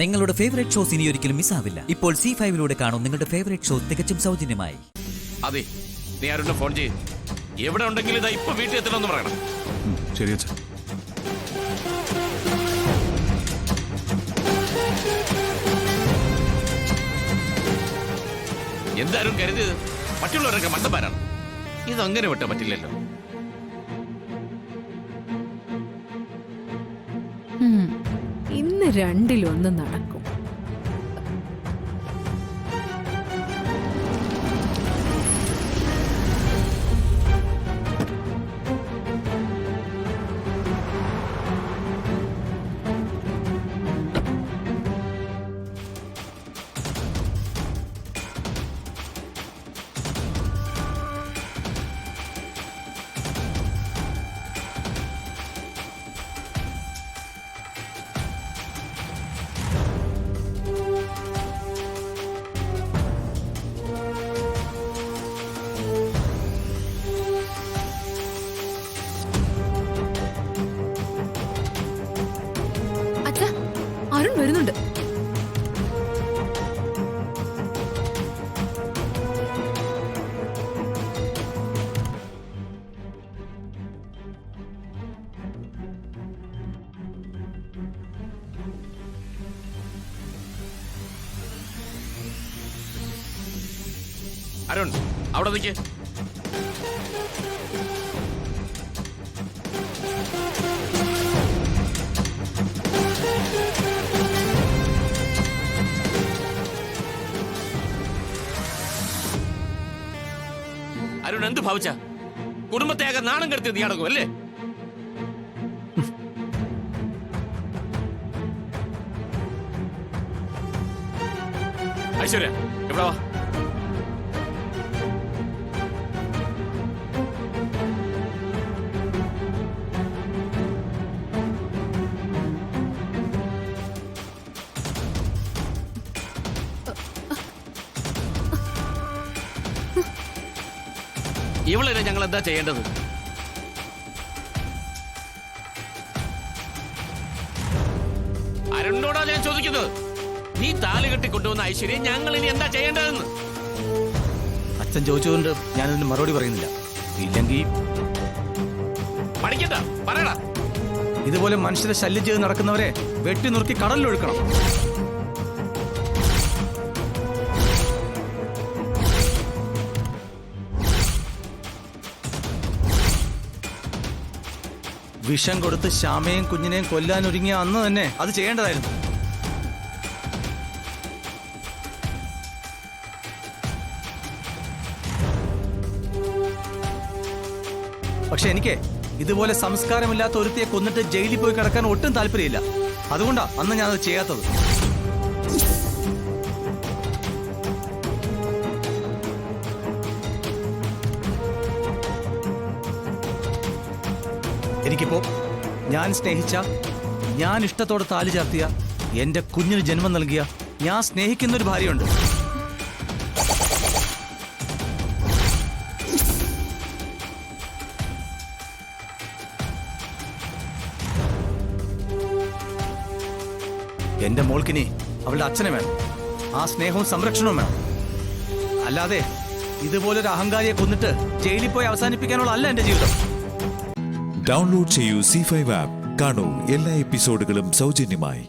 നിങ്ങളുടെ favourite shows ഇനി ഒരിക്കലും മിസ്സാവില്ല. ഇപ്പോൾ C5 കാണും നിങ്ങളുടെ ഫേവറേറ്റ് ഷോ തികച്ചും സൗജന്യമായി. അതെ, നീ ആരുടെ ഫോൺ ചെയ്യും. എവിടെ ഉണ്ടെങ്കിലും ഇതാ ഇപ്പൊ വീട്ടിൽ എത്തണമെന്ന് പറയണം. ശരി അച്ഛാ. എന്തായാലും കരുതിയത് മറ്റുള്ളവരൊക്കെ മണ്ടന്മാരാണ്. ഇതങ്ങനെ വിട്ടാൻ പറ്റില്ലല്ലോ. ഇന്ന് രണ്ടിലൊന്ന് നടക്കും. അരുൺ വരുന്നുണ്ട്. അരുൺ അവിടെ നിൽക്ക്. അരുൺ എന്ത് ഭാവിച്ച കുടുംബത്തെയാകെ നാണം കെടുത്തി നീ അടങ്ങും അല്ലേ? ഐശ്വര്യ എവിടെ വാ. ഇവളെ ഞങ്ങൾ എന്താ ചെയ്യേണ്ടത്? അരുണിനോടാ ഞാൻ ചോദിക്കുന്നത്. നീ താലി കെട്ടി കൊണ്ടുവന്ന ഐശ്വര്യ ഞങ്ങൾ ഇനി എന്താ ചെയ്യേണ്ടതെന്ന്. അച്ഛൻ ചോദിച്ചുകൊണ്ട് ഞാനതിന് മറുപടി പറയുന്നില്ല. ഇല്ലെങ്കിൽ പഠിക്കണ്ട, പറയടാ. ഇതുപോലെ മനുഷ്യരെ ശല്യം ചെയ്ത് നടക്കുന്നവരെ വെട്ടി നുറുക്കി കടലിലൊഴുക്കണം. വിഷം കൊടുത്ത് ശ്യാമയും കുഞ്ഞിനെയും കൊല്ലാൻ ഒരുങ്ങിയ അന്ന് തന്നെ അത് ചെയ്യേണ്ടതായിരുന്നു. പക്ഷെ എനിക്ക് ഇതുപോലെ സംസ്കാരമില്ലാത്ത ഒരുത്തിയെ കൊന്നിട്ട് ജയിലിൽ പോയി കിടക്കാൻ ഒട്ടും താല്പര്യമില്ല. അതുകൊണ്ടാ അന്ന് ഞാനത് ചെയ്യാത്തത്. എനിക്കിപ്പോ ഞാൻ സ്നേഹിച്ച, ഞാൻ ഇഷ്ടത്തോടെ താലി ചാർത്തിയ, എന്റെ കുഞ്ഞിന് ജന്മം നൽകിയ, ഞാൻ സ്നേഹിക്കുന്ന ഒരു ഭാര്യയുണ്ട്. എന്റെ മോൾക്കിനി അവളുടെ അച്ഛനെ വേണം. ആ സ്നേഹവും സംരക്ഷണവും വേണം. അല്ലാതെ ഇതുപോലൊരു അഹങ്കാരിയെ കൊന്നിട്ട് ജയിലിൽ പോയി അവസാനിപ്പിക്കാനുള്ള അല്ല എന്റെ ജീവിതം. ഡൗൺലോഡ് ചെയ്യൂ C5 ആപ്പ്. കാണൂ എല്ലാ എപ്പിസോഡുകളും സൗജന്യമായി.